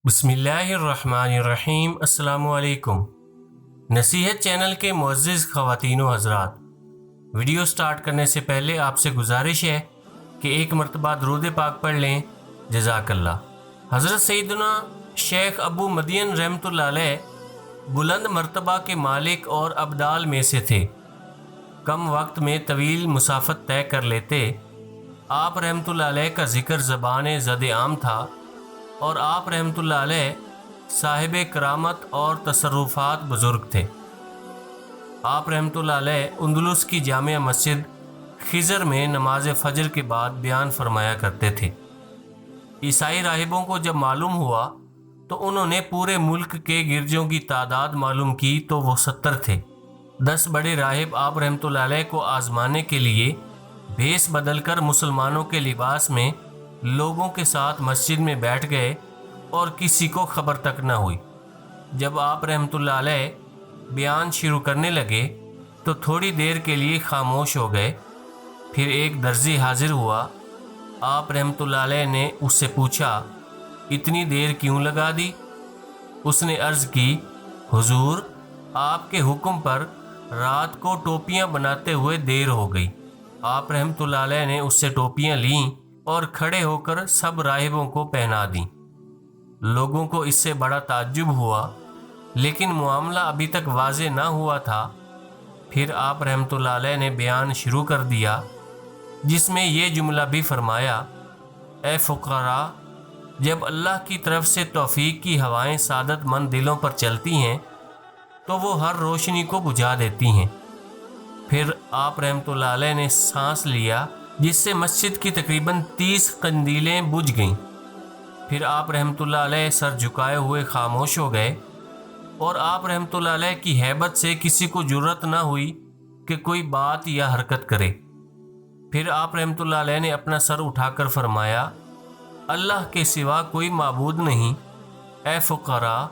बिस्मिल्लाहिर्रहमानिर्रहीम। अस्सलामु अलैकुम। नसीहत चैनल के मुअज़्ज़िज़ ख़वातीन व हज़रात, वीडियो स्टार्ट करने से पहले आपसे गुजारिश है कि एक मरतबा दरूद पाक पढ़ लें। जज़ाकल्लाह। हज़रत सैयदना शेख अबू मदियन रहमतुल्लाह अलैह बुलंद मर्तबा के मालिक और अब्दाल में से थे। कम वक्त में तवील मुसाफत तय कर लेते। आप रहमतुल्लाह अलैह का ज़िक्र ज़बान ज़द आम था और आप रहमतुल्लाह अलैह साहिब करामत और तसर्रुफ़ात बुज़ुर्ग थे। आप रहमतुल्लाह अलैह उंदुलुस की जामिया मस्जिद खिज़र में नमाज फ़जर के बाद बयान फरमाया करते थे। ईसाई राहिबों को जब मालूम हुआ तो उन्होंने पूरे मुल्क के गिरजों की तादाद मालूम की तो वो 70 थे। 10 बड़े राहिब आप रहमतुल्लाह अलैह को आज़माने के लिए भेस बदल कर मुसलमानों के लिबास में लोगों के साथ मस्जिद में बैठ गए और किसी को खबर तक न हुई। जब आप रहमतुल्लाह अलैह बयान शुरू करने लगे तो थोड़ी देर के लिए खामोश हो गए। फिर एक दर्जी हाजिर हुआ। आप रहमतुल्लाह अलैह ने उससे पूछा, इतनी देर क्यों लगा दी? उसने अर्ज़ की, हुजूर, आपके हुक्म पर रात को टोपियां बनाते हुए देर हो गई। आप रहमतुल्लाह अलैह ने उससे टोपियां लीं और खड़े होकर सब राहिबों को पहना दी। लोगों को इससे बड़ा ताज्जुब हुआ, लेकिन मामला अभी तक वाज़े ना हुआ था। फिर आप रहमतुल्लाह अलैह ने बयान शुरू कर दिया, जिसमें ये जुमला भी फरमाया, ए फ़ुक़रा, जब अल्लाह की तरफ से तौफ़ीक की हवाएं सादतमंद दिलों पर चलती हैं तो वो हर रोशनी को बुझा देती हैं। फिर आप रहमतुल्लाह अलैह ने सांस लिया, जिससे मस्जिद की तकरीबन 30 कंदीलें बुझ गईं। फिर आप रहमतुल्लाह अलैह सर झुकाए हुए खामोश हो गए और आप रहमतुल्लाह अलैह की हैबत से किसी को जुर्रत ना हुई कि कोई बात या हरकत करे। फिर आप रहमतुल्लाह अलैह ने अपना सर उठाकर फरमाया, अल्लाह के सिवा कोई माबूद नहीं। ए फ़ुक़रा,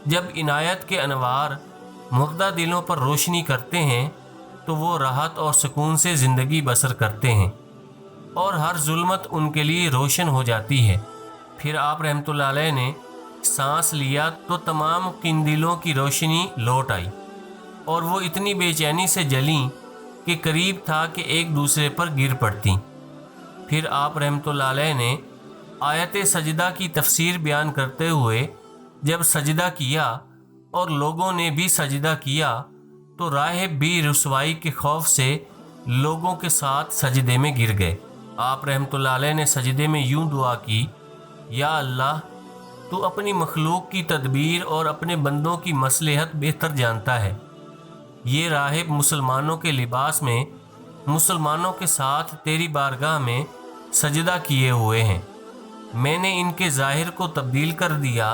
जब इनायत के अनवार मुर्दा दिलों पर रोशनी करते हैं तो वो राहत और सुकून से ज़िंदगी बसर करते हैं और हर जुल्मत उनके लिए रोशन हो जाती है। फिर आप रहमतुल्लाह अलैह ने सांस लिया तो तमाम कंदीलों की रोशनी लौट आई और वो इतनी बेचैनी से जलीं कि करीब था कि एक दूसरे पर गिर पड़ती। फिर आप रहमतुल्लाह अलैह ने आयत सजदा की तफसीर बयान करते हुए जब सजदा किया और लोगों ने भी सजदा किया तो राहिब भी रुसवाई के खौफ से लोगों के साथ सजदे में गिर गए। आप रहमतुल्लाह अलैह ने सजदे में यूं दुआ की, या अल्लाह, तू अपनी मखलूक की तदबीर और अपने बंदों की मसलहत बेहतर जानता है। ये राहिब मुसलमानों के लिबास में मुसलमानों के साथ तेरी बारगाह में सजदा किए हुए हैं। मैंने इनके ज़ाहिर को तब्दील कर दिया,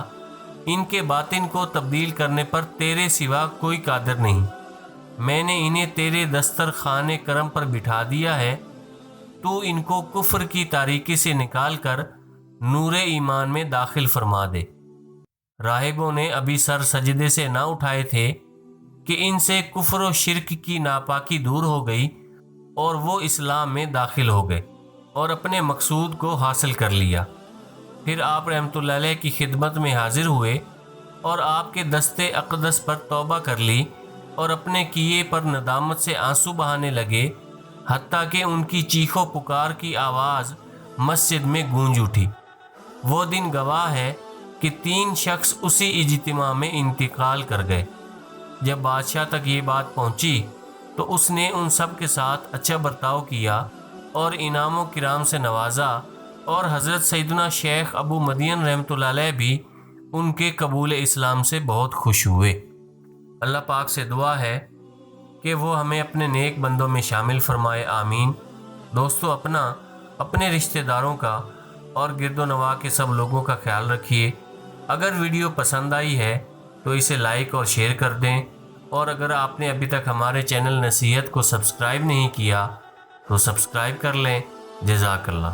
इनके बातिन को तब्दील करने पर तेरे सिवा कोई कादिर नहीं। मैंने इन्हें तेरे दस्तरखाने करम पर बिठा दिया है। तू इनको कुफ्र की तारीकी से निकाल कर नूरे ईमान में दाखिल फरमा दे। राहिबों ने अभी सर सजदे से ना उठाए थे कि इनसे कुफ्र व शिर्क की नापाकी दूर हो गई और वो इस्लाम में दाखिल हो गए और अपने मकसूद को हासिल कर लिया। फिर आप रहमतुल्लाह अलैह की खिदमत में हाजिर हुए और आपके दस्ते अक़दस पर तौबा कर ली और अपने किए पर नदामत से आंसू बहाने लगे, हत्ता कि उनकी चीखों पुकार की आवाज़ मस्जिद में गूंज उठी। वो दिन गवाह है कि 3 शख्स उसी इज्तिमा में इंतकाल कर गए। जब बादशाह तक ये बात पहुंची तो उसने उन सब के साथ अच्छा बर्ताव किया और इनामों किराम से नवाजा और हज़रत सैयदना शेख अबू मदियन रहमतुल्लाह अलैह भी उनके कबूल इस्लाम से बहुत खुश हुए। अल्लाह पाक से दुआ है कि वो हमें अपने नेक बंदों में शामिल फरमाए, आमीन। दोस्तों, अपने रिश्तेदारों का और गिरदो नवा के सब लोगों का ख्याल रखिए। अगर वीडियो पसंद आई है तो इसे लाइक और शेयर कर दें, और अगर आपने अभी तक हमारे चैनल नसीहत को सब्सक्राइब नहीं किया तो सब्सक्राइब कर लें। जज़ाकल्लाह।